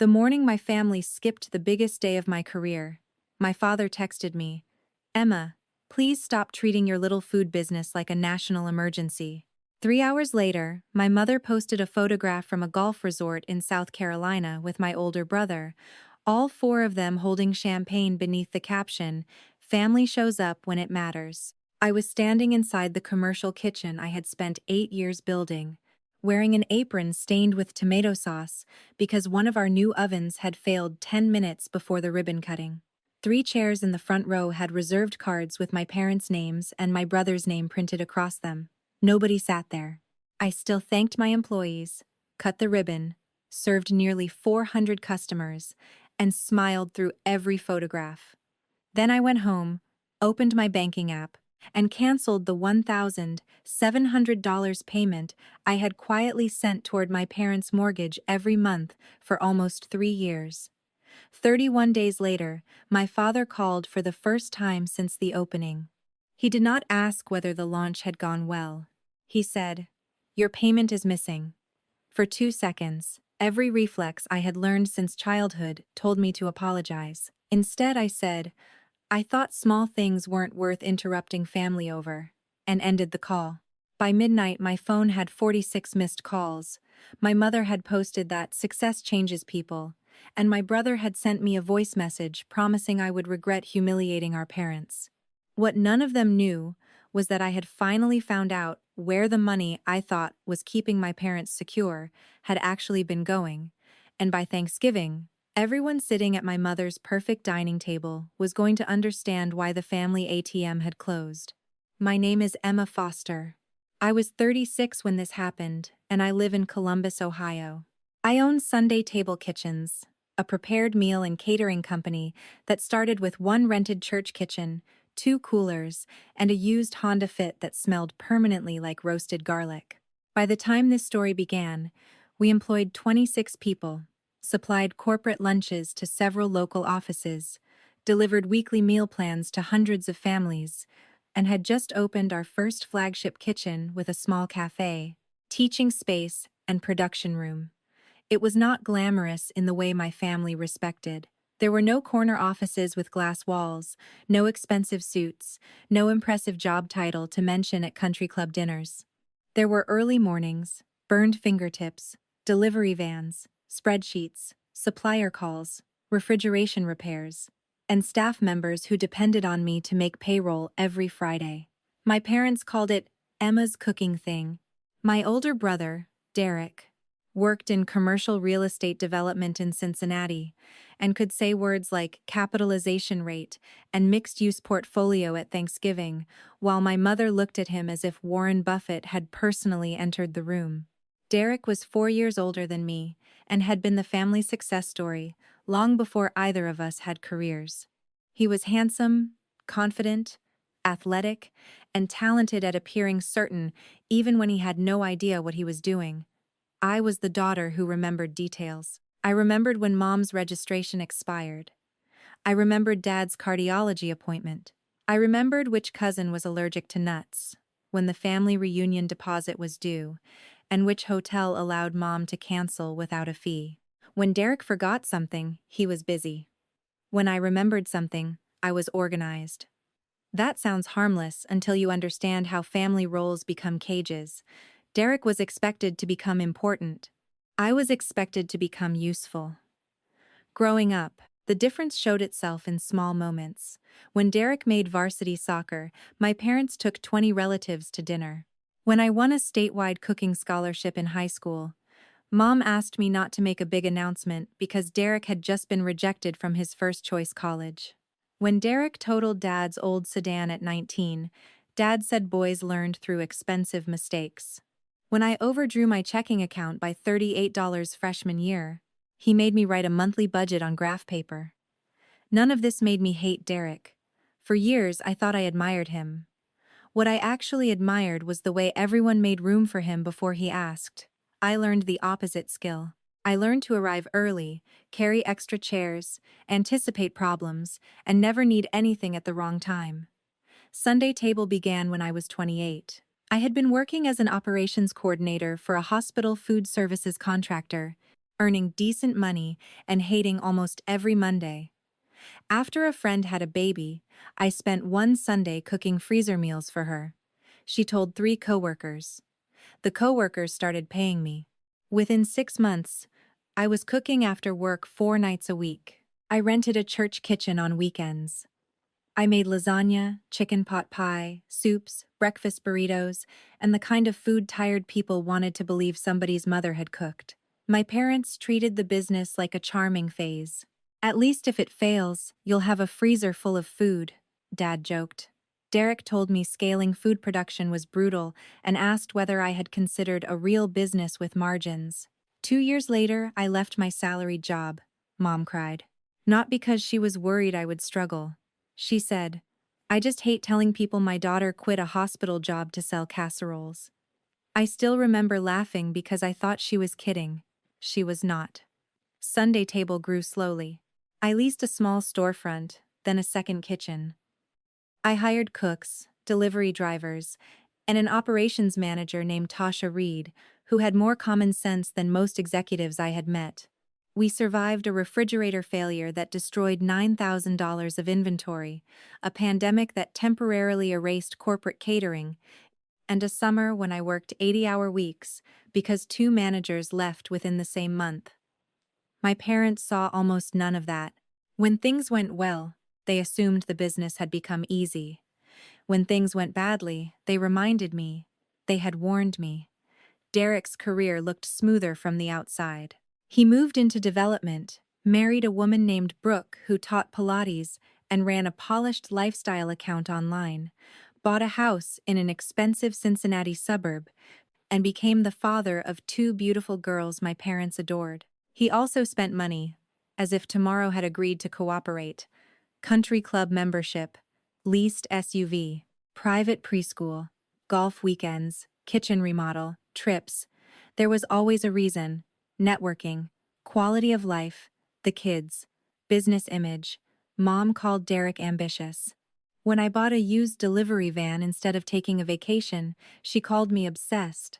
The morning my family skipped the biggest day of my career, my father texted me, "Emma, please stop treating your little food business like a national emergency." 3 hours later, my mother posted a photograph from a golf resort in South Carolina with my older brother, all four of them holding champagne beneath the caption, "Family shows up when it matters." I was standing inside the commercial kitchen I had spent 8 years building, wearing an apron stained with tomato sauce because one of our new ovens had failed 10 minutes before the ribbon cutting. 3 chairs in the front row had reserved cards with my parents' names and my brother's name printed across them. Nobody sat there. I still thanked my employees, cut the ribbon, served nearly 400 customers, and smiled through every photograph. Then I went home, opened my banking app, and canceled the $1,700 payment I had quietly sent toward my parents' mortgage every month for almost 3 years. 31 days later, my father called for the first time since the opening. He did not ask whether the launch had gone well. He said, "Your payment is missing." For 2 seconds, every reflex I had learned since childhood told me to apologize. Instead, I said, "I thought small things weren't worth interrupting family over," and ended the call. By midnight, my phone had 46 missed calls. My mother had posted that success changes people, and my brother had sent me a voice message promising I would regret humiliating our parents. What none of them knew was that I had finally found out where the money I thought was keeping my parents secure had actually been going, and by Thanksgiving, everyone sitting at my mother's perfect dining table was going to understand why the family ATM had closed. My name is Emma Foster. I was 36 when this happened, and I live in Columbus, Ohio. I own Sunday Table Kitchens, a prepared meal and catering company that started with one rented church kitchen, 2 coolers, and a used Honda Fit that smelled permanently like roasted garlic. By the time this story began, we employed 26 people, supplied corporate lunches to several local offices, delivered weekly meal plans to hundreds of families, and had just opened our first flagship kitchen with a small cafe, teaching space, and production room. It was not glamorous in the way my family respected. There were no corner offices with glass walls, no expensive suits, no impressive job title to mention at country club dinners. There were early mornings, burned fingertips, delivery vans, spreadsheets, supplier calls, refrigeration repairs, and staff members who depended on me to make payroll every Friday. My parents called it Emma's cooking thing. My older brother, Derek, worked in commercial real estate development in Cincinnati, and could say words like capitalization rate and mixed-use portfolio at Thanksgiving, while my mother looked at him as if Warren Buffett had personally entered the room. Derek was 4 years older than me, and had been the family success story long before either of us had careers. He was handsome, confident, athletic, and talented at appearing certain even when he had no idea what he was doing. I was the daughter who remembered details. I remembered when Mom's registration expired. I remembered Dad's cardiology appointment. I remembered which cousin was allergic to nuts, when the family reunion deposit was due, and which hotel allowed Mom to cancel without a fee. When Derek forgot something, he was busy. When I remembered something, I was organized. That sounds harmless until you understand how family roles become cages. Derek was expected to become important. I was expected to become useful. Growing up, the difference showed itself in small moments. When Derek made varsity soccer, my parents took 20 relatives to dinner. When I won a statewide cooking scholarship in high school, Mom asked me not to make a big announcement because Derek had just been rejected from his first-choice college. When Derek totaled Dad's old sedan at 19, Dad said boys learned through expensive mistakes. When I overdrew my checking account by $38 freshman year, he made me write a monthly budget on graph paper. None of this made me hate Derek. For years, I thought I admired him. What I actually admired was the way everyone made room for him before he asked. I learned the opposite skill. I learned to arrive early, carry extra chairs, anticipate problems, and never need anything at the wrong time. Sunday Table began when I was 28. I had been working as an operations coordinator for a hospital food services contractor. earning decent money and hating almost every Monday. After a friend had a baby, I spent one Sunday cooking freezer meals for her. She told 3 coworkers. The coworkers started paying me. Within 6 months, I was cooking after work 4 nights a week. I rented a church kitchen on weekends. I made lasagna, chicken pot pie, soups, breakfast burritos, and the kind of food tired people wanted to believe somebody's mother had cooked. My parents treated the business like a charming phase. At least if it fails, you'll have a freezer full of food, Dad joked. Derek told me scaling food production was brutal and asked whether I had considered a real business with margins. 2 years later, I left my salaried job, Mom cried. Not because she was worried I would struggle. She said, I just hate telling people my daughter quit a hospital job to sell casseroles. I still remember laughing because I thought she was kidding. She was not. Sunday table grew slowly. I leased a small storefront, then a second kitchen. I hired cooks, delivery drivers, and an operations manager named Tasha Reed, who had more common sense than most executives I had met. We survived a refrigerator failure that destroyed $9,000 of inventory, a pandemic that temporarily erased corporate catering, and a summer when I worked 80-hour weeks because 2 managers left within the same month. My parents saw almost none of that. When things went well, they assumed the business had become easy. When things went badly, they reminded me. They had warned me. Derek's career looked smoother from the outside. He moved into development, married a woman named Brooke who taught Pilates and ran a polished lifestyle account online, bought a house in an expensive Cincinnati suburb, and became the father of 2 beautiful girls my parents adored. He also spent money, as if tomorrow had agreed to cooperate. Country club membership, leased SUV, private preschool, golf weekends, kitchen remodel, trips. There was always a reason: networking, quality of life, the kids, business image. Mom called Derek ambitious. When I bought a used delivery van instead of taking a vacation, she called me obsessed.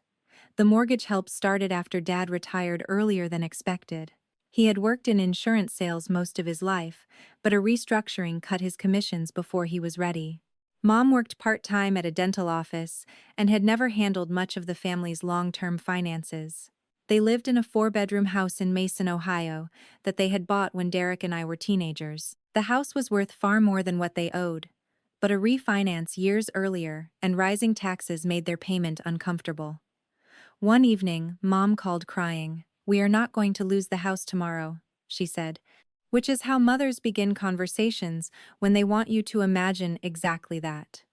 The mortgage help started after Dad retired earlier than expected. He had worked in insurance sales most of his life, but a restructuring cut his commissions before he was ready. Mom worked part-time at a dental office and had never handled much of the family's long-term finances. They lived in a 4-bedroom house in Mason, Ohio, that they had bought when Derek and I were teenagers. The house was worth far more than what they owed, but a refinance years earlier and rising taxes made their payment uncomfortable. One evening, Mom called crying. "We are not going to lose the house tomorrow," she said, which is how mothers begin conversations when they want you to imagine exactly that.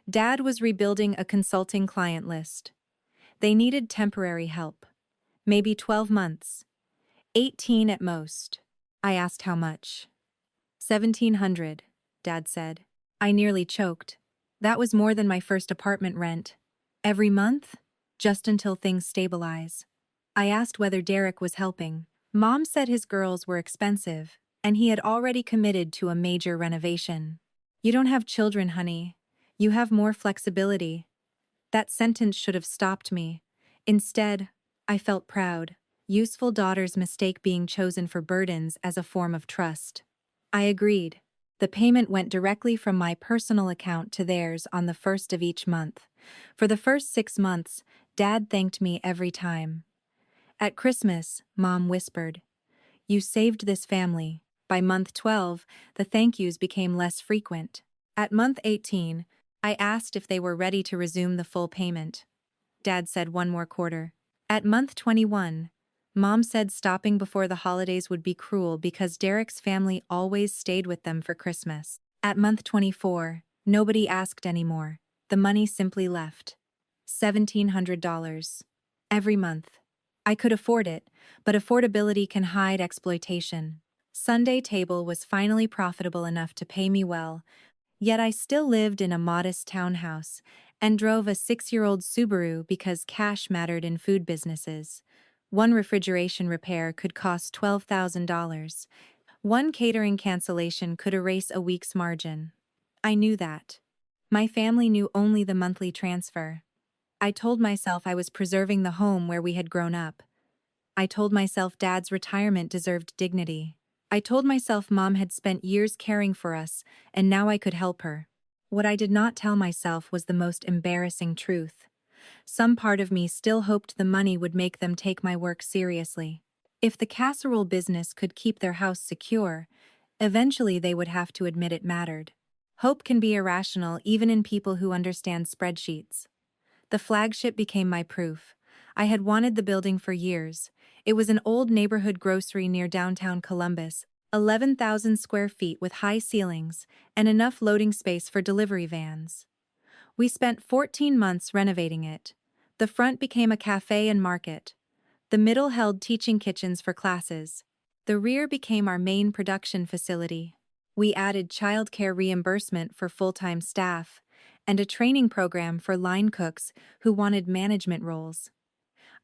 Dad was rebuilding a consulting client list. They needed temporary help. Maybe 12 months. 18 at most. I asked how much. 1,700, Dad said. I nearly choked. That was more than my first apartment rent. Every month? Just until things stabilize. I asked whether Derek was helping. Mom said his girls were expensive, and he had already committed to a major renovation. You don't have children, honey. You have more flexibility. That sentence should have stopped me. Instead, I felt proud. Useful daughters mistake being chosen for burdens as a form of trust. I agreed. The payment went directly from my personal account to theirs on the first of each month. For the first 6 months, Dad thanked me every time. At Christmas, Mom whispered, "You saved this family." By month 12, the thank yous became less frequent. At month 18, I asked if they were ready to resume the full payment. Dad said 1 more quarter. At month 21, Mom said stopping before the holidays would be cruel because Derek's family always stayed with them for Christmas. At month 24, nobody asked anymore. The money simply left. $1,700. Every month. I could afford it, but affordability can hide exploitation. Sunday table was finally profitable enough to pay me well, yet I still lived in a modest townhouse and drove a 6-year-old Subaru because cash mattered in food businesses. One refrigeration repair could cost $12,000. One catering cancellation could erase a week's margin. I knew that. My family knew only the monthly transfer. I told myself I was preserving the home where we had grown up. I told myself Dad's retirement deserved dignity. I told myself Mom had spent years caring for us, and now I could help her. What I did not tell myself was the most embarrassing truth. Some part of me still hoped the money would make them take my work seriously. If the casserole business could keep their house secure, eventually they would have to admit it mattered. Hope can be irrational even in people who understand spreadsheets. The flagship became my proof. I had wanted the building for years. It was an old neighborhood grocery near downtown Columbus, 11,000 square feet with high ceilings, and enough loading space for delivery vans. We spent 14 months renovating it. The front became a cafe and market. The middle held teaching kitchens for classes. The rear became our main production facility. We added childcare reimbursement for full-time staff and a training program for line cooks who wanted management roles.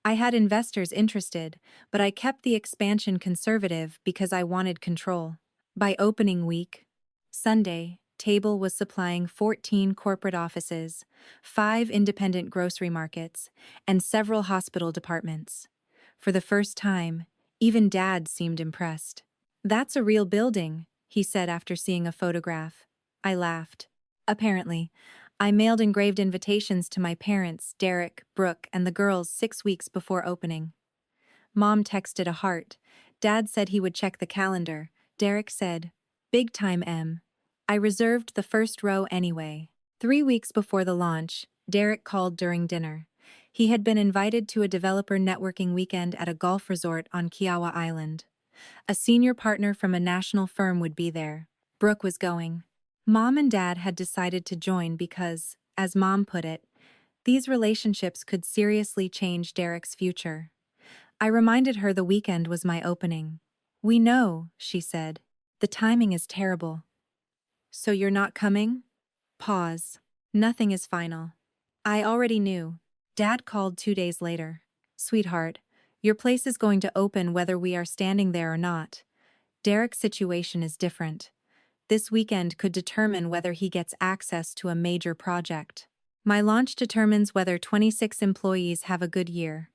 I had investors interested, but I kept the expansion conservative because I wanted control. By opening week, Sunday, Table was supplying 14 corporate offices, 5 independent grocery markets, and several hospital departments. For the first time, even Dad seemed impressed. "That's a real building," he said after seeing a photograph. I laughed. Apparently, I mailed engraved invitations to my parents, Derek, Brooke, and the girls 6 weeks before opening. Mom texted a heart. Dad said he would check the calendar. Derek said, "Big time, Em." I reserved the first row anyway. 3 weeks before the launch, Derek called during dinner. He had been invited to a developer networking weekend at a golf resort on Kiowa Island. A senior partner from a national firm would be there. Brooke was going. Mom and Dad had decided to join because, as Mom put it, these relationships could seriously change Derek's future. I reminded her the weekend was my opening. "We know," she said. "The timing is terrible." "So you're not coming?" Pause. Nothing is final. I already knew. Dad called 2 days later. "Sweetheart, your place is going to open whether we are standing there or not. Derek's situation is different. This weekend could determine whether he gets access to a major project. My launch determines whether 26 employees have a good year.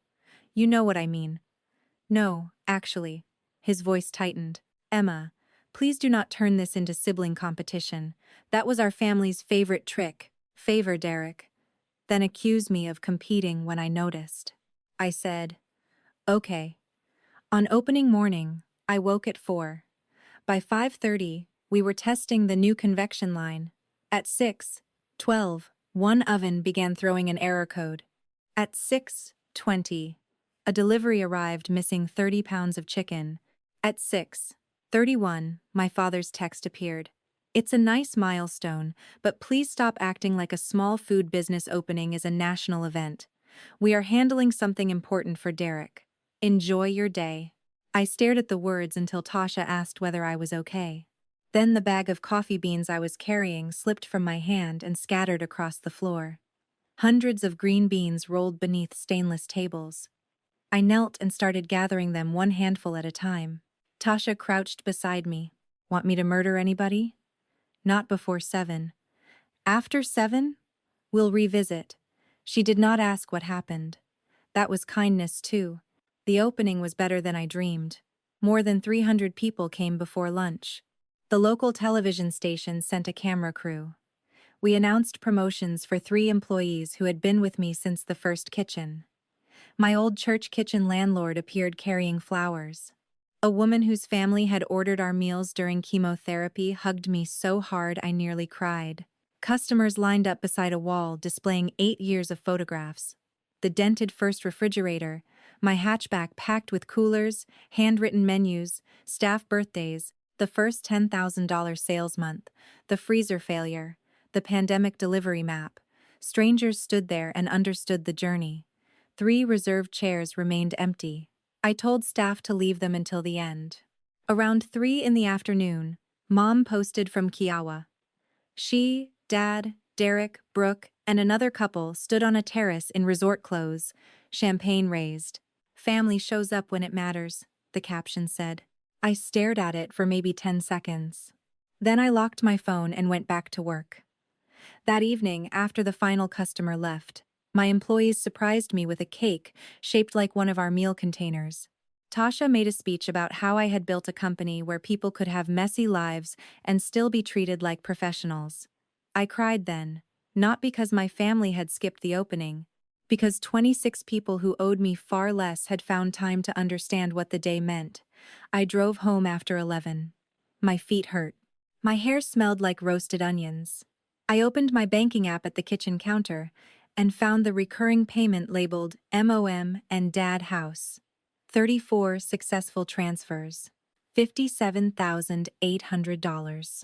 You know what I mean." "No, actually." His voice tightened. "Emma, please do not turn this into sibling competition. That was our family's favorite trick. Favor Derek." Then accuse me of competing when I noticed. I said, "Okay." On opening morning, I woke at 4. By 5:30, we were testing the new convection line. At 6:12, one oven began throwing an error code. At 6:20, a delivery arrived missing 30 pounds of chicken. At 6:31, my father's text appeared. "It's a nice milestone, but please stop acting like a small food business opening is a national event. We are handling something important for Derek. Enjoy your day." I stared at the words until Tasha asked whether I was okay. Then the bag of coffee beans I was carrying slipped from my hand and scattered across the floor. Hundreds of green beans rolled beneath stainless tables. I knelt and started gathering them one handful at a time. Tasha crouched beside me. "Want me to murder anybody?" "Not before 7. After 7? We'll revisit." She did not ask what happened. That was kindness too. The opening was better than I dreamed. More than 300 people came before lunch. The local television station sent a camera crew. We announced promotions for 3 employees who had been with me since the first kitchen. My old church kitchen landlord appeared carrying flowers. A woman whose family had ordered our meals during chemotherapy hugged me so hard I nearly cried. Customers lined up beside a wall displaying 8 years of photographs. The dented first refrigerator, my hatchback packed with coolers, handwritten menus, staff birthdays, the first $10,000 sales month, the freezer failure, the pandemic delivery map. Strangers stood there and understood the journey. 3 reserved chairs remained empty. I told staff to leave them until the end. Around 3 in the afternoon, Mom posted from Kiowa. She, Dad, Derek, Brooke, and another couple stood on a terrace in resort clothes, champagne raised. "Family shows up when it matters," the caption said. I stared at it for maybe 10 seconds. Then I locked my phone and went back to work. That evening, after the final customer left, my employees surprised me with a cake shaped like one of our meal containers. Tasha made a speech about how I had built a company where people could have messy lives and still be treated like professionals. I cried then, not because my family had skipped the opening, because 26 people who owed me far less had found time to understand what the day meant. I drove home after 11. My feet hurt. My hair smelled like roasted onions. I opened my banking app at the kitchen counter and found the recurring payment labeled MOM and Dad House. 34 successful transfers. $57,800.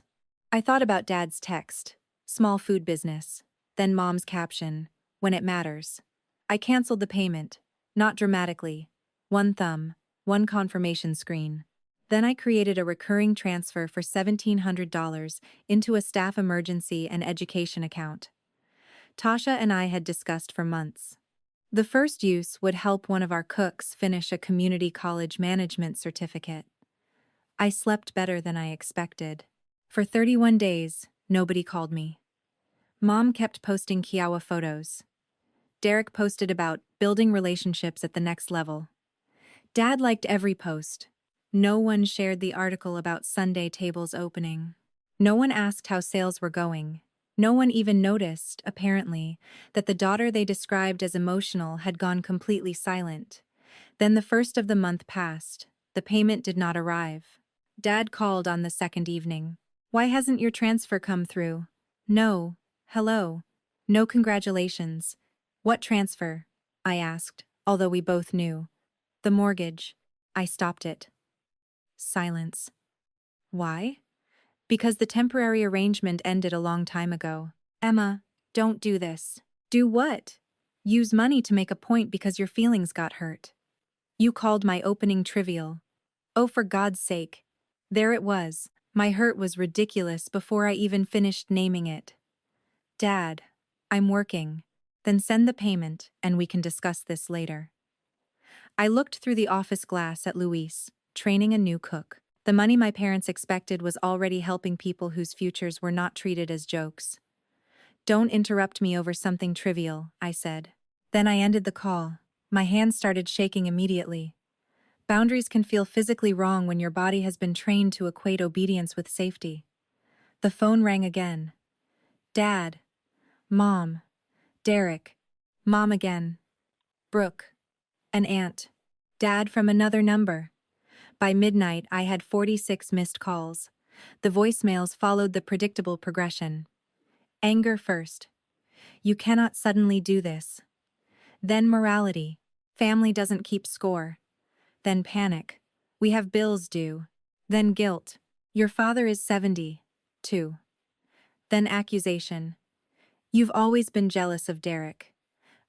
I thought about Dad's text, small food business, then Mom's caption, when it matters. I canceled the payment, not dramatically. One thumb, one confirmation screen. Then I created a recurring transfer for $1,700 into a staff emergency and education account. Tasha and I had discussed for months. The first use would help one of our cooks finish a community college management certificate. I slept better than I expected. For 31 days, nobody called me. Mom kept posting Kiowa photos. Derek posted about building relationships at the next level. Dad liked every post. No one shared the article about Sunday tables opening. No one asked how sales were going. No one even noticed, apparently, that the daughter they described as emotional had gone completely silent. Then the first of the month passed. The payment did not arrive. Dad called on the second evening. "Why hasn't your transfer come through?" "No. Hello. No congratulations." "What transfer?" I asked, although we both knew. "The mortgage." I stopped it. Silence. Why? Because the temporary arrangement ended a long time ago. "Emma, don't do this." "Do what?" "Use money to make a point because your feelings got hurt." "You called my opening trivial." "Oh, for God's sake." There it was. My hurt was ridiculous before I even finished naming it. "Dad, I'm working." "Then send the payment, and we can discuss this later." I looked through the office glass at Luis, training a new cook. The money my parents expected was already helping people whose futures were not treated as jokes. "Don't interrupt me over something trivial," I said. Then I ended the call. My hands started shaking immediately. Boundaries can feel physically wrong when your body has been trained to equate obedience with safety. The phone rang again. "Dad." "Mom." "Derek." "Mom again." "Brooke." "An aunt." "Dad from another number." By midnight, I had 46 missed calls. The voicemails followed the predictable progression. Anger first. "You cannot suddenly do this." Then morality. "Family doesn't keep score." Then panic. "We have bills due." Then guilt. "Your father is 70, too." Then accusation. "You've always been jealous of Derek."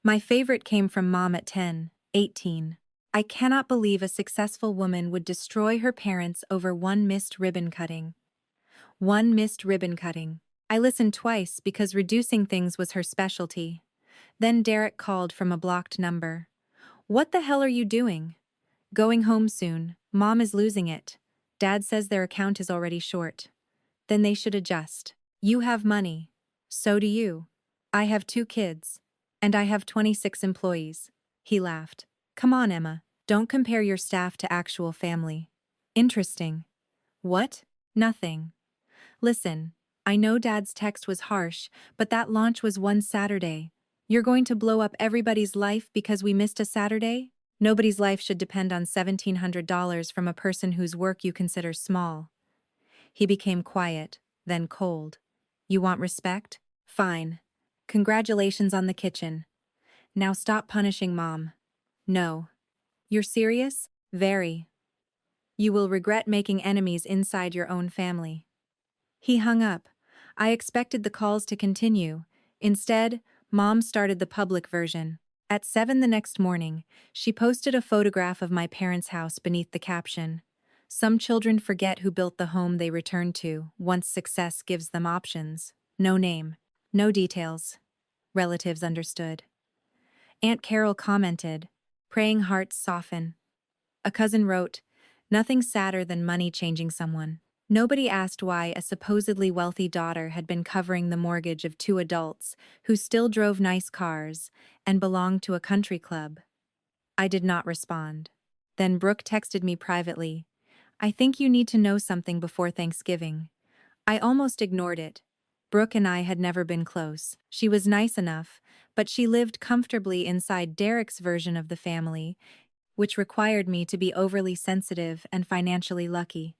My favorite came from Mom at 10, 18. "I cannot believe a successful woman would destroy her parents over one missed ribbon cutting." One missed ribbon cutting. I listened twice because reducing things was her specialty. Then Derek called from a blocked number. "What the hell are you doing?" "Going home soon. Mom is losing it. Dad says their account is already short." "Then they should adjust." "You have money. So do you." "I have 2 kids. And I have 26 employees." He laughed. "Come on, Emma. Don't compare your staff to actual family." "Interesting." "What?" "Nothing. Listen, I know Dad's text was harsh, but that launch was one Saturday. You're going to blow up everybody's life because we missed a Saturday? Nobody's life should depend on $1,700 from a person whose work you consider small." He became quiet, then cold. "You want respect? Fine. Congratulations on the kitchen. Now stop punishing Mom." "No." "You're serious?" "Very. You will regret making enemies inside your own family." He hung up. I expected the calls to continue. Instead, Mom started the public version. At 7 the next morning, she posted a photograph of my parents' house beneath the caption, "Some children forget who built the home they return to once success gives them options." No name. No details. Relatives understood. Aunt Carol commented, "Praying hearts soften." A cousin wrote, "Nothing sadder than money changing someone." Nobody asked why a supposedly wealthy daughter had been covering the mortgage of 2 adults who still drove nice cars and belonged to a country club. I did not respond. Then Brooke texted me privately. I think you need to know something before Thanksgiving. I almost ignored it. Brooke and I had never been close. She was nice enough, but she lived comfortably inside Derek's version of the family, which required me to be overly sensitive and financially lucky.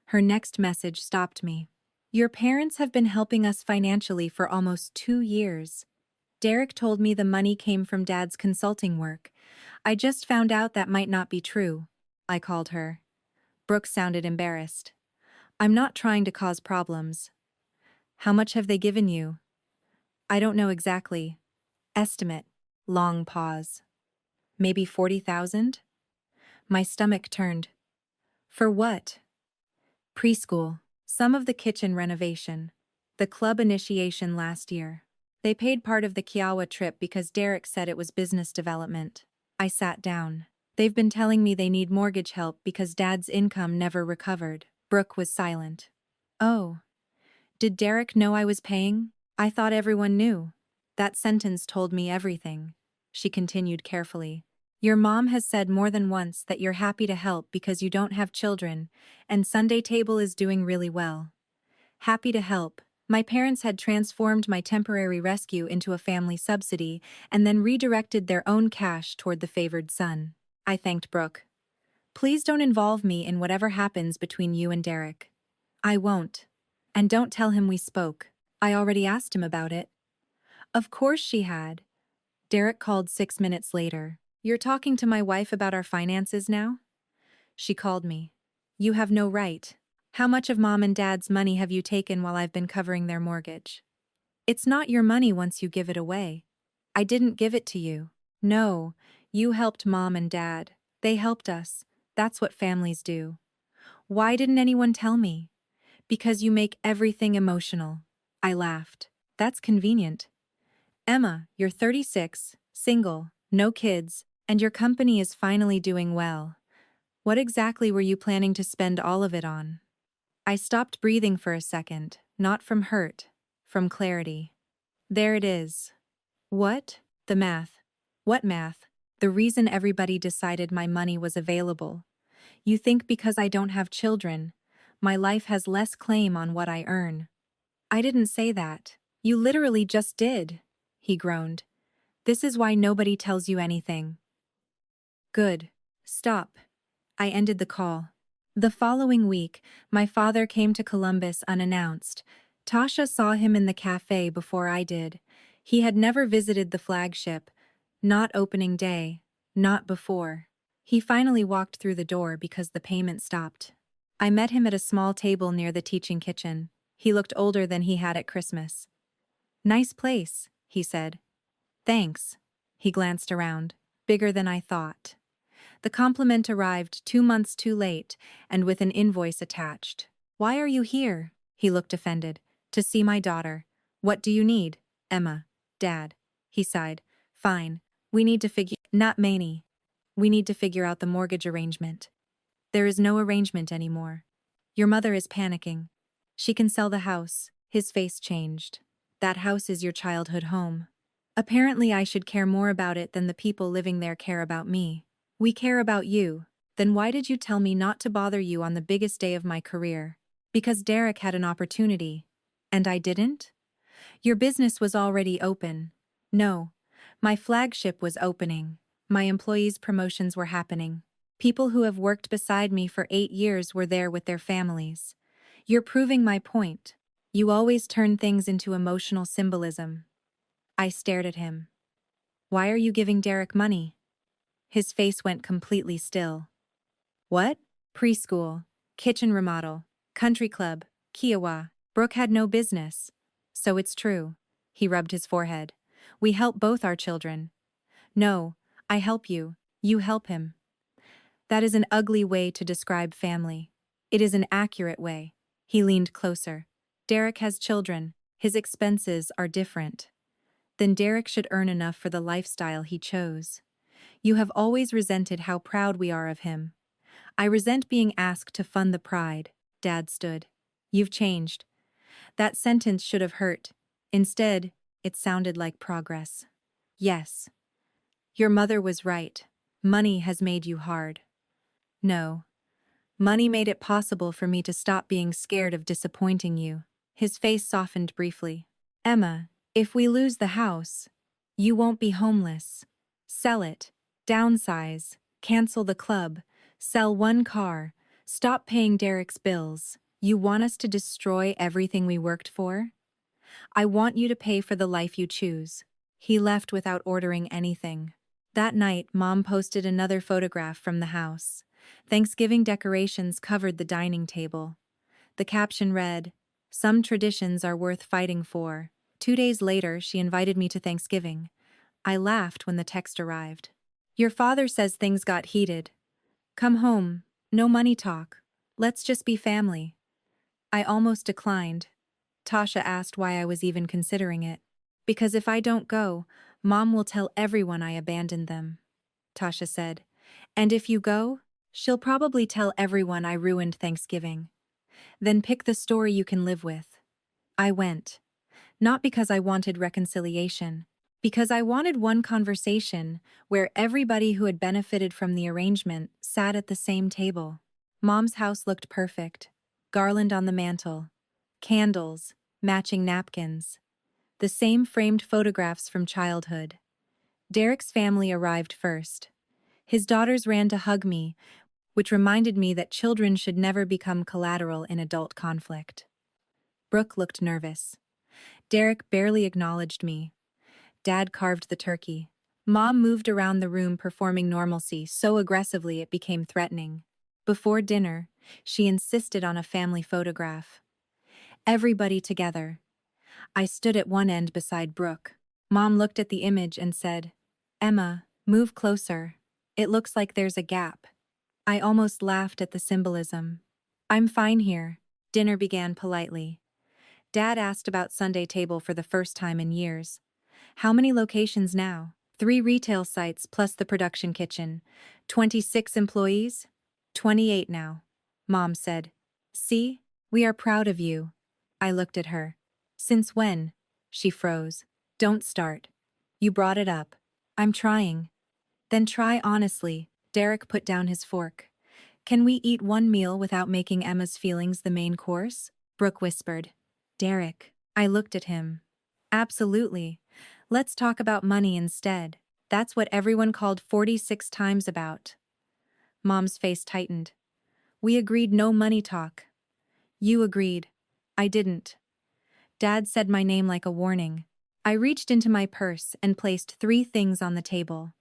Her next message stopped me. Your parents have been helping us financially for almost 2 years. Derek told me the money came from Dad's consulting work. I just found out that might not be true. I called her. Brooke sounded embarrassed. I'm not trying to cause problems. How much have they given you? I don't know exactly. Estimate. Long pause. Maybe 40,000? My stomach turned. For what? Preschool. Some of the kitchen renovation. The club initiation last year. They paid part of the Kiowa trip because Derek said it was business development. I sat down. They've been telling me they need mortgage help because Dad's income never recovered. Brooke was silent. Oh. Did Derek know I was paying? I thought everyone knew. That sentence told me everything. She continued carefully. Your mom has said more than once that you're happy to help because you don't have children, and Sunday Table is doing really well. Happy to help. My parents had transformed my temporary rescue into a family subsidy and then redirected their own cash toward the favored son. I thanked Brooke. Please don't involve me in whatever happens between you and Derek. I won't. And don't tell him we spoke. I already asked him about it. Of course she had. Derek called 6 minutes later. You're talking to my wife about our finances now? She called me. You have no right. How much of Mom and Dad's money have you taken while I've been covering their mortgage? It's not your money once you give it away. I didn't give it to you. No, you helped Mom and Dad. They helped us. That's what families do. Why didn't anyone tell me? Because you make everything emotional. I laughed. That's convenient. Emma, you're 36, single, no kids, and your company is finally doing well. What exactly were you planning to spend all of it on? I stopped breathing for a second, not from hurt, from clarity. There it is. What? The math. What math? The reason everybody decided my money was available. You think because I don't have children, my life has less claim on what I earn. I didn't say that. You literally just did, he groaned. This is why nobody tells you anything. Good. Stop. I ended the call. The following week, my father came to Columbus unannounced. Tasha saw him in the cafe before I did. He had never visited the flagship. Not opening day. Not before. He finally walked through the door because the payment stopped. I met him at a small table near the teaching kitchen. He looked older than he had at Christmas. Nice place, he said. Thanks. He glanced around. Bigger than I thought. The compliment arrived 2 months too late, and with an invoice attached. Why are you here? He looked offended. To see my daughter. What do you need? Emma. Dad. He sighed. Fine. We need to figure— Not Manny. We need to figure out the mortgage arrangement. There is no arrangement anymore. Your mother is panicking. She can sell the house. His face changed. That house is your childhood home. Apparently I should care more about it than the people living there care about me. We care about you. Then why did you tell me not to bother you on the biggest day of my career? Because Derek had an opportunity. And I didn't? Your business was already open. No. My flagship was opening. My employees' promotions were happening. People who have worked beside me for 8 years were there with their families. You're proving my point. You always turn things into emotional symbolism. I stared at him. Why are you giving Derek money? His face went completely still. What? Preschool, kitchen remodel, country club, Kiowa. Brooke had no business. So it's true. He rubbed his forehead. We help both our children. No, I help you. You help him. That is an ugly way to describe family. It is an accurate way. He leaned closer. Derek has children. His expenses are different. Then Derek should earn enough for the lifestyle he chose. You have always resented how proud we are of him. I resent being asked to fund the pride. Dad stood. You've changed. That sentence should have hurt. Instead, it sounded like progress. Yes. Your mother was right. Money has made you hard. No. Money made it possible for me to stop being scared of disappointing you. His face softened briefly. Emma, if we lose the house, you won't be homeless. Sell it. Downsize. Cancel the club. Sell one car. Stop paying Derek's bills. You want us to destroy everything we worked for? I want you to pay for the life you choose. He left without ordering anything. That night, Mom posted another photograph from the house. Thanksgiving decorations covered the dining table. The caption read, "Some traditions are worth fighting for." 2 days later, she invited me to Thanksgiving. I laughed when the text arrived. Your father says things got heated. Come home. No money talk. Let's just be family. I almost declined. Tasha asked why I was even considering it. Because if I don't go, Mom will tell everyone I abandoned them, Tasha said. And if you go, she'll probably tell everyone I ruined Thanksgiving. Then pick the story you can live with. I went. Not because I wanted reconciliation, because I wanted one conversation where everybody who had benefited from the arrangement sat at the same table. Mom's house looked perfect. Garland on the mantel. Candles, matching napkins. The same framed photographs from childhood. Derek's family arrived first. His daughters ran to hug me, which reminded me that children should never become collateral in adult conflict. Brooke looked nervous. Derek barely acknowledged me. Dad carved the turkey. Mom moved around the room performing normalcy so aggressively it became threatening. Before dinner, she insisted on a family photograph. Everybody together. I stood at one end beside Brooke. Mom looked at the image and said, Emma, move closer. It looks like there's a gap. I almost laughed at the symbolism. I'm fine here. Dinner began politely. Dad asked about Sunday table for the first time in years. How many locations now? 3 retail sites plus the production kitchen. 26 employees? 28 now. Mom said. See, we are proud of you. I looked at her. Since when? She froze. Don't start. You brought it up. I'm trying. Then try honestly. Derek put down his fork. Can we eat one meal without making Emma's feelings the main course? Brooke whispered. Derek. I looked at him. Absolutely. Let's talk about money instead. That's what everyone called 46 times about. Mom's face tightened. We agreed no money talk. You agreed. I didn't. Dad said my name like a warning. I reached into my purse and placed 3 things on the table.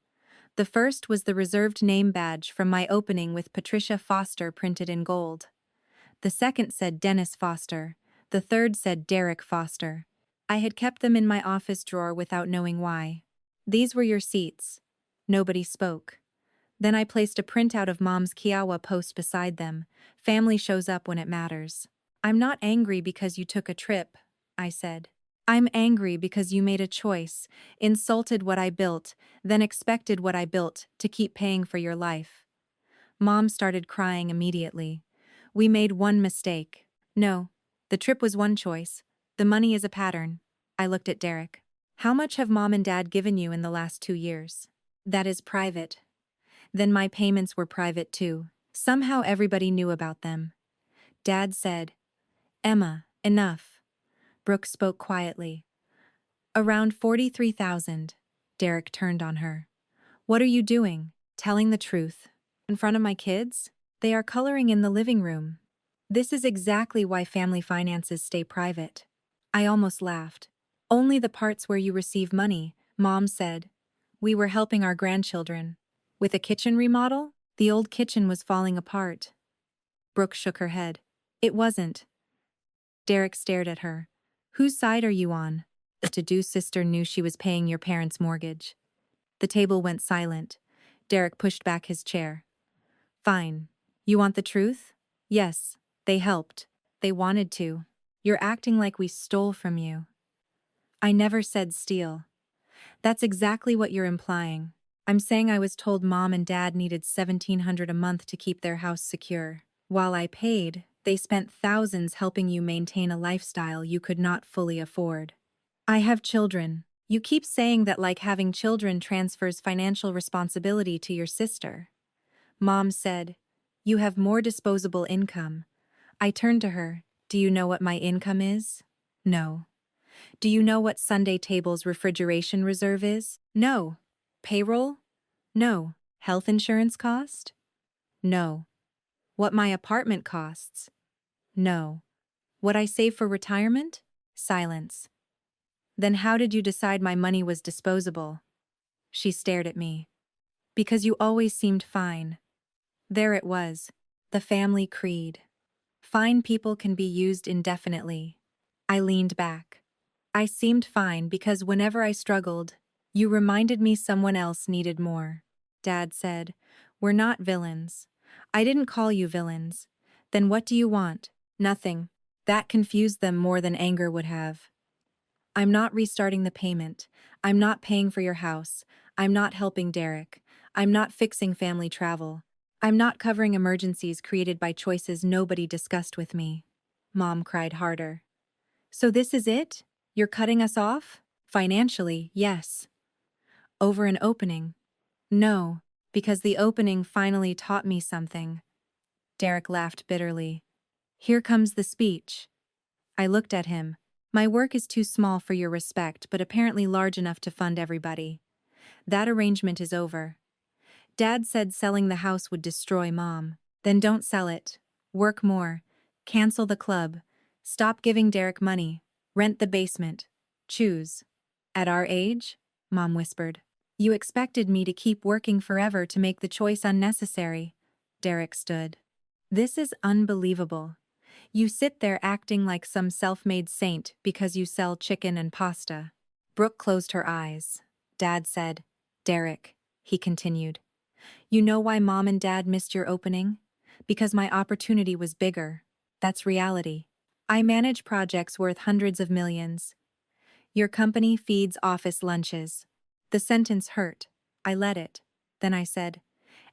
The first was the reserved name badge from my opening with Patricia Foster printed in gold. The second said Dennis Foster. The third said Derek Foster. I had kept them in my office drawer without knowing why. These were your seats. Nobody spoke. Then I placed a printout of Mom's Kiowa post beside them. Family shows up when it matters. I'm not angry because you took a trip, I said. I'm angry because you made a choice, insulted what I built, then expected what I built to keep paying for your life. Mom started crying immediately. We made one mistake. No, the trip was one choice. The money is a pattern. I looked at Derek. How much have Mom and Dad given you in the last 2 years? That is private. Then my payments were private too. Somehow everybody knew about them. Dad said, Emma, enough. Brooke spoke quietly. Around 43,000. Derek turned on her. What are you doing? Telling the truth? In front of my kids? They are coloring in the living room. This is exactly why family finances stay private. I almost laughed. Only the parts where you receive money, Mom said. We were helping our grandchildren. With a kitchen remodel? The old kitchen was falling apart. Brooke shook her head. It wasn't. Derek stared at her. Whose side are you on? The to-do sister knew she was paying your parents' mortgage. The table went silent. Derek pushed back his chair. Fine. You want the truth? Yes, they helped. They wanted to. You're acting like we stole from you. I never said steal. That's exactly what you're implying. I'm saying I was told Mom and Dad needed $1,700 a month to keep their house secure. While I paid, they spent thousands helping you maintain a lifestyle you could not fully afford. I have children. You keep saying that like having children transfers financial responsibility to your sister. Mom said, You have more disposable income. I turned to her. Do you know what my income is? No. Do you know what Sunday table's refrigeration reserve is? No. Payroll? No. Health insurance cost? No. What my apartment costs? No. What I save for retirement? Silence. Then how did you decide my money was disposable? She stared at me. Because you always seemed fine. There it was. The family creed. Fine people can be used indefinitely. I leaned back. I seemed fine because whenever I struggled, you reminded me someone else needed more. Dad said, "We're not villains." I didn't call you villains. Then what do you want? Nothing. That confused them more than anger would have. I'm not restarting the payment. I'm not paying for your house. I'm not helping Derek. I'm not fixing family travel. I'm not covering emergencies created by choices nobody discussed with me. Mom cried harder. So this is it? You're cutting us off? Financially, yes. Over an opening? No, because the opening finally taught me something. Derek laughed bitterly. Here comes the speech. I looked at him. My work is too small for your respect, but apparently large enough to fund everybody. That arrangement is over. Dad said selling the house would destroy Mom. Then don't sell it. Work more. Cancel the club. Stop giving Derek money. Rent the basement. Choose. At our age? Mom whispered. You expected me to keep working forever to make the choice unnecessary. Derek stood. This is unbelievable. You sit there acting like some self-made saint because you sell chicken and pasta. Brooke closed her eyes. Dad said, Derek, he continued. You know why Mom and Dad missed your opening? Because my opportunity was bigger. That's reality. I manage projects worth hundreds of millions. Your company feeds office lunches. The sentence hurt. I let it. Then I said,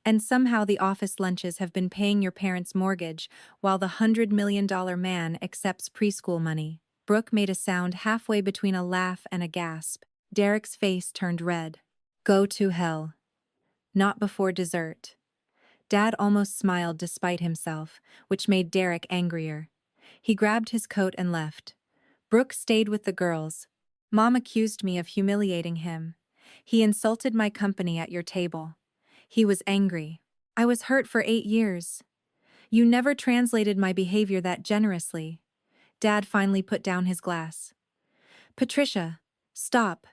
and somehow the office lunches have been paying your parents' mortgage while the $100 million man accepts preschool money. Brooke made a sound halfway between a laugh and a gasp. Derek's face turned red. Go to hell. Not before dessert. Dad almost smiled despite himself, which made Derek angrier. He grabbed his coat and left. Brooke stayed with the girls. Mom accused me of humiliating him. He insulted my company at your table. He was angry. I was hurt for 8 years. You never translated my behavior that generously. Dad finally put down his glass. Patricia, stop.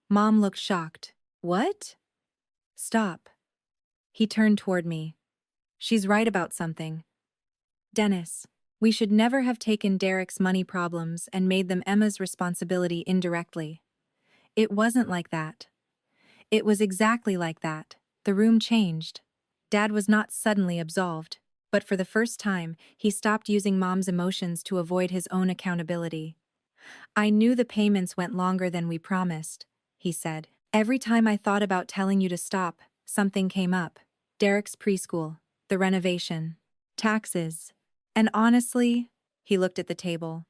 Mom looked shocked. What? Stop. He turned toward me. She's right about something. Dennis, we should never have taken Derek's money problems and made them Emma's responsibility indirectly. It wasn't like that. It was exactly like that. The room changed. Dad was not suddenly absolved, but for the first time, he stopped using Mom's emotions to avoid his own accountability. I knew the payments went longer than we promised, he said. Every time I thought about telling you to stop, something came up. Derek's preschool, the renovation, taxes. And honestly, he looked at the table.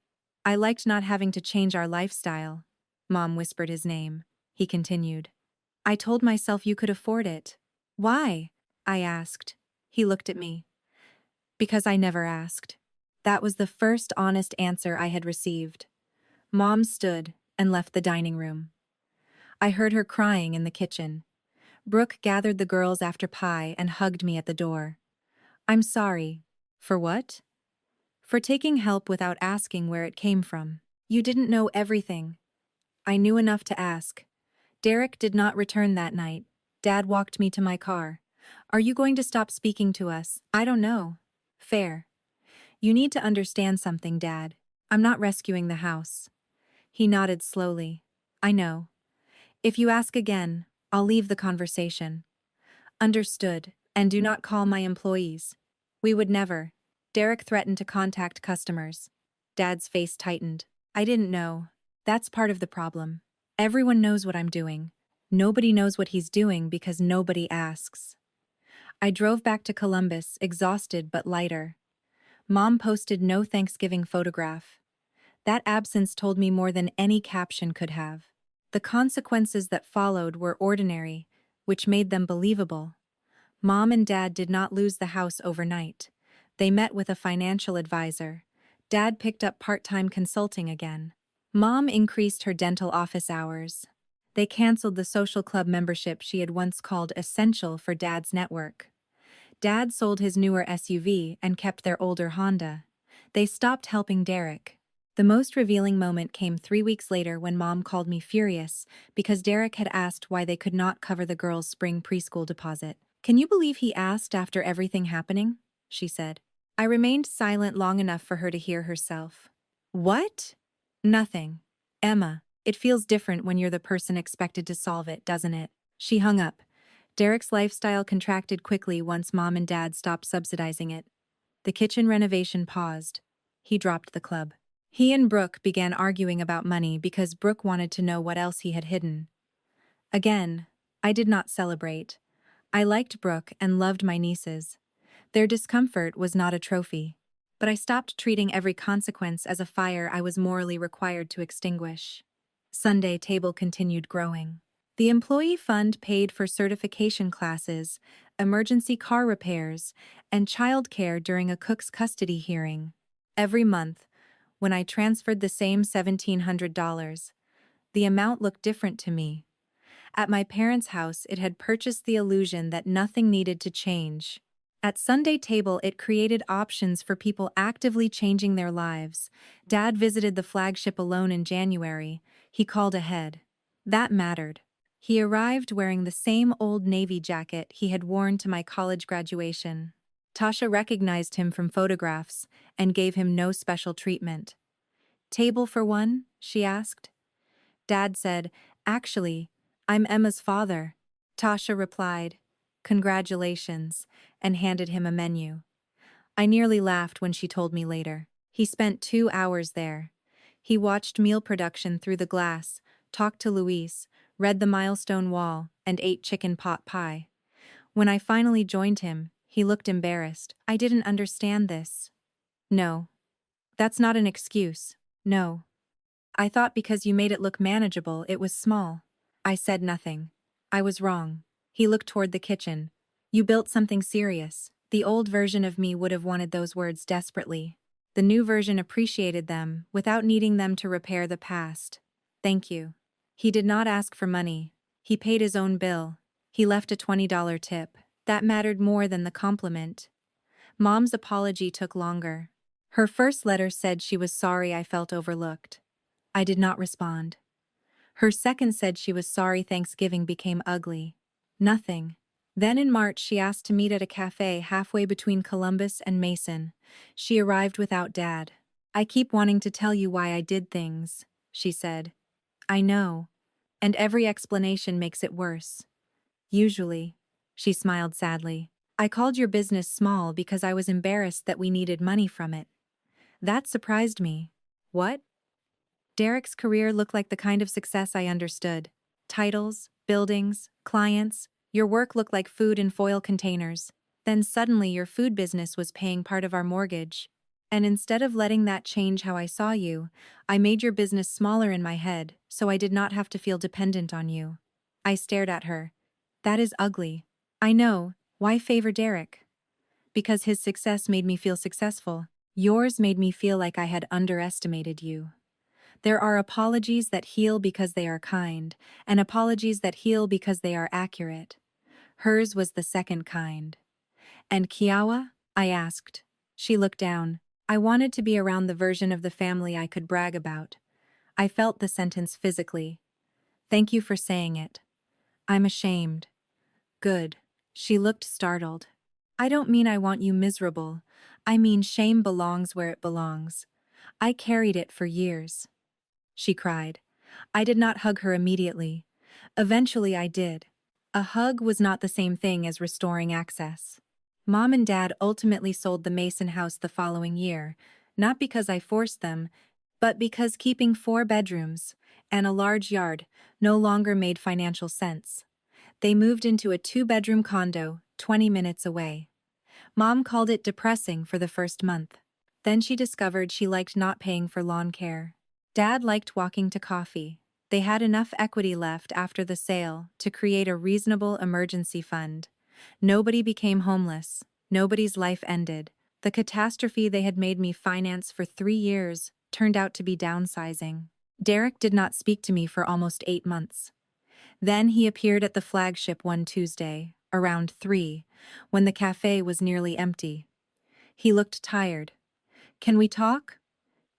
I liked not having to change our lifestyle. Mom whispered his name. He continued. I told myself you could afford it. Why? I asked. He looked at me. Because I never asked. That was the first honest answer I had received. Mom stood and left the dining room. I heard her crying in the kitchen. Brooke gathered the girls after pie and hugged me at the door. I'm sorry. For what? For taking help without asking where it came from. You didn't know everything. I knew enough to ask. Derek did not return that night. Dad walked me to my car. Are you going to stop speaking to us? I don't know. Fair. You need to understand something, Dad. I'm not rescuing the house. He nodded slowly. I know. If you ask again, I'll leave the conversation. Understood, and do not call my employees. We would never. Derek threatened to contact customers. Dad's face tightened. I didn't know. That's part of the problem. Everyone knows what I'm doing. Nobody knows what he's doing because nobody asks. I drove back to Columbus, exhausted but lighter. Mom posted no Thanksgiving photograph. That absence told me more than any caption could have. The consequences that followed were ordinary, which made them believable. Mom and Dad did not lose the house overnight. They met with a financial advisor. Dad picked up part-time consulting again. Mom increased her dental office hours. They canceled the social club membership she had once called essential for Dad's network. Dad sold his newer SUV and kept their older Honda. They stopped helping Derek. The most revealing moment came 3 weeks later when Mom called me furious because Derek had asked why they could not cover the girls' spring preschool deposit. "Can you believe he asked after everything happening?" she said. I remained silent long enough for her to hear herself. "What?" "Nothing. Emma, it feels different when you're the person expected to solve it, doesn't it?" She hung up. Derek's lifestyle contracted quickly once Mom and Dad stopped subsidizing it. The kitchen renovation paused. He dropped the club. He and Brooke began arguing about money because Brooke wanted to know what else he had hidden. Again, I did not celebrate. I liked Brooke and loved my nieces. Their discomfort was not a trophy. But I stopped treating every consequence as a fire I was morally required to extinguish. Sunday table continued growing. The employee fund paid for certification classes, emergency car repairs, and childcare during a cook's custody hearing. Every month, when I transferred the same $1,700, the amount looked different to me. At my parents' house, it had purchased the illusion that nothing needed to change. At Sunday table, it created options for people actively changing their lives. Dad visited the flagship alone in January. He called ahead. That mattered. He arrived wearing the same old Navy jacket he had worn to my college graduation. Tasha recognized him from photographs and gave him no special treatment. "Table for one?" she asked. Dad said, "Actually, I'm Emma's father." Tasha replied, "Congratulations," and handed him a menu. I nearly laughed when she told me later. He spent 2 hours there. He watched meal production through the glass, talked to Luis, read the milestone wall, and ate chicken pot pie. When I finally joined him, he looked embarrassed. "I didn't understand this." "No. That's not an excuse. No. I thought because you made it look manageable, it was small." I said nothing. I was wrong. He looked toward the kitchen. "You built something serious." The old version of me would have wanted those words desperately. The new version appreciated them, without needing them to repair the past. "Thank you." He did not ask for money. He paid his own bill. He left a $20 tip. That mattered more than the compliment. Mom's apology took longer. Her first letter said she was sorry I felt overlooked. I did not respond. Her second said she was sorry Thanksgiving became ugly. Nothing. Then in March she asked to meet at a cafe halfway between Columbus and Mason. She arrived without Dad. "I keep wanting to tell you why I did things," she said. "I know. And every explanation makes it worse. Usually." She smiled sadly. "I called your business small because I was embarrassed that we needed money from it." That surprised me. "What?" Derek's career looked like the kind of success I understood. Titles, buildings, clients. Your work looked like food in foil containers. Then suddenly your food business was paying part of our mortgage. And instead of letting that change how I saw you, I made your business smaller in my head, so I did not have to feel dependent on you. I stared at her. "That is ugly." "I know. Why favor Derek?" "Because his success made me feel successful. Yours made me feel like I had underestimated you." There are apologies that heal because they are kind, and apologies that heal because they are accurate. Hers was the second kind. "And Kiawa?" I asked. She looked down. I wanted to be around the version of the family I could brag about. I felt the sentence physically. "Thank you for saying it." "I'm ashamed." "Good." She looked startled. "I don't mean I want you miserable. I mean shame belongs where it belongs. I carried it for years." She cried. I did not hug her immediately. Eventually I did. A hug was not the same thing as restoring access. Mom and Dad ultimately sold the Mason house the following year, not because I forced them, but because keeping 4 bedrooms and a large yard no longer made financial sense. They moved into a 2-bedroom condo 20 minutes away. Mom called it depressing for the first month. Then she discovered she liked not paying for lawn care. Dad liked walking to coffee. They had enough equity left after the sale to create a reasonable emergency fund. Nobody became homeless. Nobody's life ended. The catastrophe they had made me finance for 3 years turned out to be downsizing. Derek did not speak to me for almost 8 months. Then he appeared at the flagship one Tuesday, around 3, when the cafe was nearly empty. He looked tired. "Can we talk?"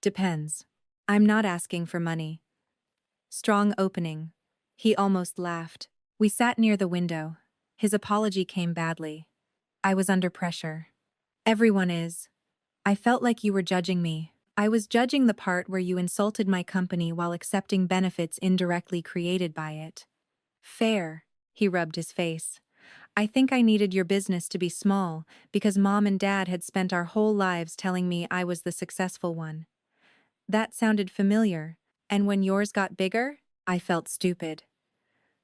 "Depends. I'm not asking for money." Strong opening. He almost laughed. We sat near the window. His apology came badly. "I was under pressure." "Everyone is. I felt like you were judging me." "I was judging the part where you insulted my company while accepting benefits indirectly created by it." "Fair." He rubbed his face. "I think I needed your business to be small because Mom and Dad had spent our whole lives telling me I was the successful one." That sounded familiar, and when yours got bigger, I felt stupid.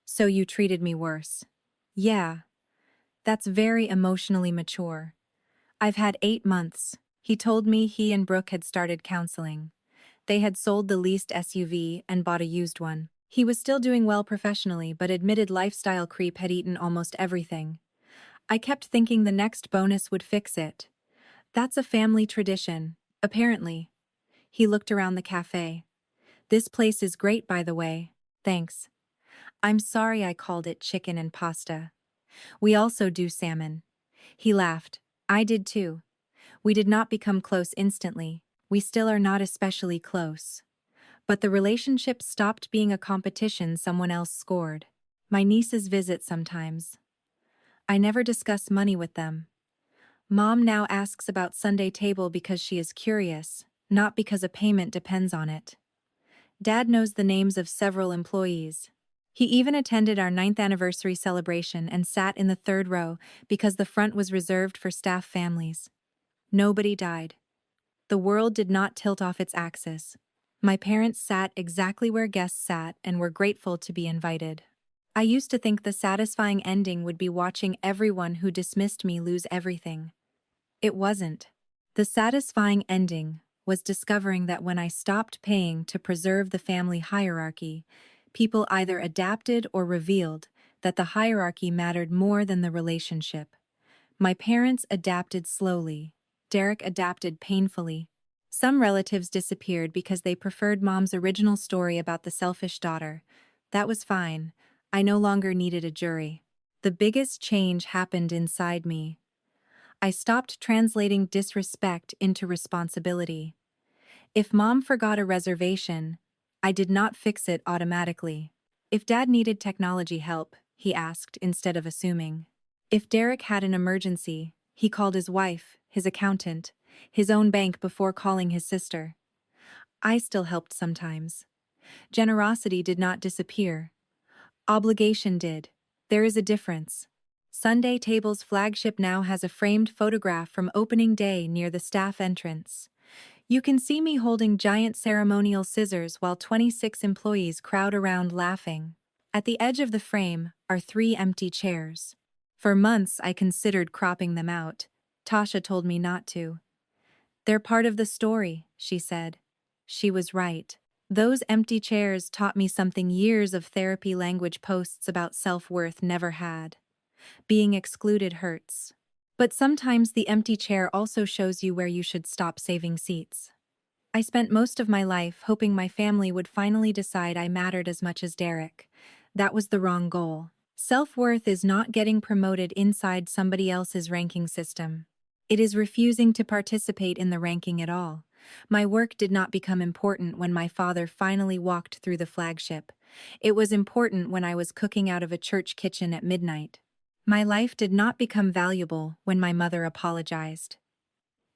"So you treated me worse." "Yeah. That's very emotionally mature." "I've had 8 months." He told me he and Brooke had started counseling. They had sold the leased SUV and bought a used one. He was still doing well professionally but admitted lifestyle creep had eaten almost everything. I kept thinking the next bonus would fix it. "That's a family tradition, apparently." He looked around the cafe. "This place is great, by the way." "Thanks. I'm sorry I called it chicken and pasta. We also do salmon." He laughed. "I did too. We did not become close instantly. We still are not especially close. But the relationship stopped being a competition someone else scored." "My nieces visit sometimes. I never discuss money with them. Mom now asks about Sunday table because she is curious, not because a payment depends on it. Dad knows the names of several employees. He even attended our 9th anniversary celebration and sat in the 3rd row because the front was reserved for staff families. Nobody died. The world did not tilt off its axis. My parents sat exactly where guests sat and were grateful to be invited. I used to think the satisfying ending would be watching everyone who dismissed me lose everything. It wasn't. The satisfying ending was discovering that when I stopped paying to preserve the family hierarchy, people either adapted or revealed that the hierarchy mattered more than the relationship. My parents adapted slowly. Derek adapted painfully. Some relatives disappeared because they preferred Mom's original story about the selfish daughter. That was fine. I no longer needed a jury. The biggest change happened inside me. I stopped translating disrespect into responsibility. If Mom forgot a reservation, I did not fix it automatically. If Dad needed technology help, he asked instead of assuming. If Derek had an emergency, he called his wife, his accountant, his own bank before calling his sister. I still helped sometimes. Generosity did not disappear. Obligation did. There is a difference. Sunday Table's flagship now has a framed photograph from opening day near the staff entrance. You can see me holding giant ceremonial scissors while 26 employees crowd around laughing. At the edge of the frame are 3 empty chairs. For months I considered cropping them out. Tasha told me not to. "They're part of the story," she said. She was right. Those empty chairs taught me something years of therapy language posts about self-worth never had. Being excluded hurts. But sometimes the empty chair also shows you where you should stop saving seats. I spent most of my life hoping my family would finally decide I mattered as much as Derek. That was the wrong goal. Self-worth is not getting promoted inside somebody else's ranking system. It is refusing to participate in the ranking at all. My work did not become important when my father finally walked through the flagship. It was important when I was cooking out of a church kitchen at midnight. My life did not become valuable when my mother apologized.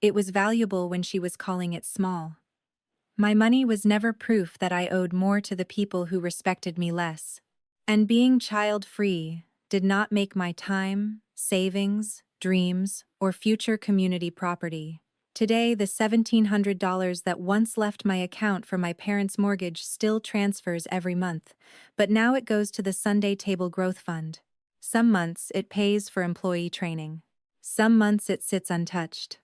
It was valuable when she was calling it small. My money was never proof that I owed more to the people who respected me less. And being child-free did not make my time, savings, dreams, or future community property. Today, the $1,700 that once left my account for my parents' mortgage still transfers every month, but now it goes to the Sunday Table Growth Fund. Some months it pays for employee training. Some months it sits untouched.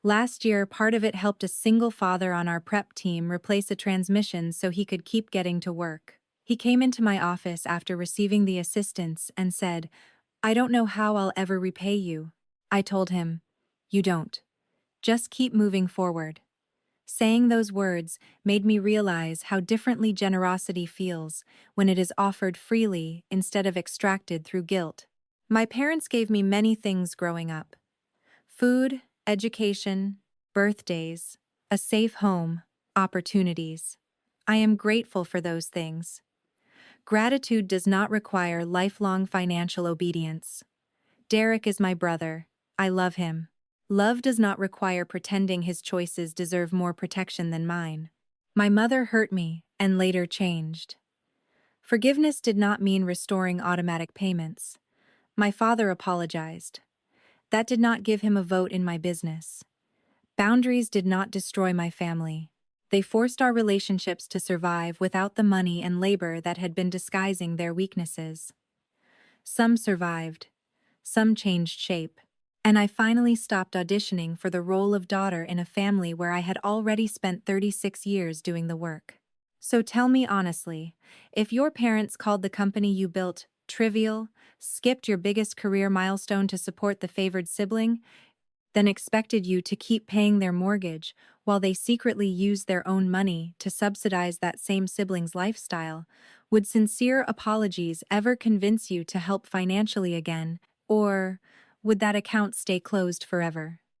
Last year, part of it helped a single father on our prep team replace a transmission so he could keep getting to work. He came into my office after receiving the assistance and said, I don't know how I'll ever repay you. I told him. You don't. Just keep moving forward. Saying those words made me realize how differently generosity feels when it is offered freely instead of extracted through guilt. My parents gave me many things growing up: food, education, birthdays, a safe home, opportunities. I am grateful for those things. Gratitude does not require lifelong financial obedience. Derek is my brother. I love him. Love does not require pretending his choices deserve more protection than mine. My mother hurt me and later changed. Forgiveness did not mean restoring automatic payments. My father apologized. That did not give him a vote in my business. Boundaries did not destroy my family. They forced our relationships to survive without the money and labor that had been disguising their weaknesses. Some survived. Some changed shape. And I finally stopped auditioning for the role of daughter in a family where I had already spent 36 years doing the work. So tell me honestly, if your parents called the company you built trivial, skipped your biggest career milestone to support the favored sibling, then expected you to keep paying their mortgage while they secretly used their own money to subsidize that same sibling's lifestyle, would sincere apologies ever convince you to help financially again, or would that account stay closed forever?